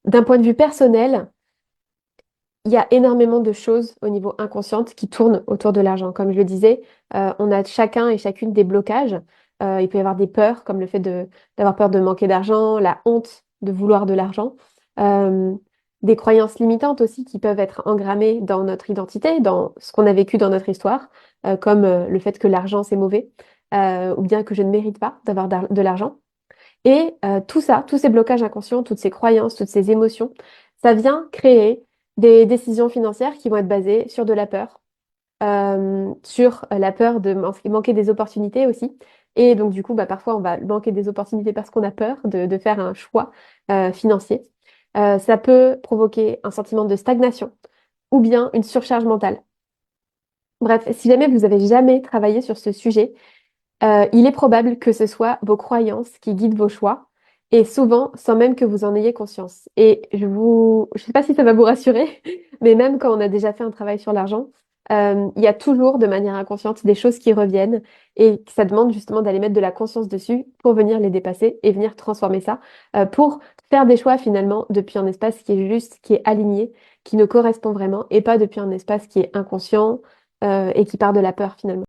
D'un point de vue personnel, il y a énormément de choses au niveau inconscient qui tournent autour de l'argent. Comme je le disais, on a chacun et chacune des blocages. Il peut y avoir des peurs, comme le fait d'avoir peur de manquer d'argent, la honte de vouloir de l'argent, euh, des croyances limitantes aussi qui peuvent être engrammées dans notre identité, dans ce qu'on a vécu dans notre histoire, comme le fait que l'argent c'est mauvais, ou bien que je ne mérite pas d'avoir de l'argent. Et tout ça, tous ces blocages inconscients, toutes ces croyances, toutes ces émotions, ça vient créer des décisions financières qui vont être basées sur de la peur, sur la peur de manquer des opportunités aussi. Et donc, du coup, bah, parfois, on va manquer des opportunités parce qu'on a peur de faire un choix financier. Ça peut provoquer un sentiment de stagnation ou bien une surcharge mentale. Bref, si jamais vous avez jamais travaillé sur ce sujet, il est probable que ce soit vos croyances qui guident vos choix, et souvent sans même que vous en ayez conscience. Et je sais pas si ça va vous rassurer, mais même quand on a déjà fait un travail sur l'argent, il y a toujours de manière inconsciente des choses qui reviennent, et ça demande justement d'aller mettre de la conscience dessus pour venir les dépasser et venir transformer ça, pour faire des choix finalement depuis un espace qui est juste, qui est aligné, qui nous correspond vraiment, et pas depuis un espace qui est inconscient, et qui part de la peur finalement.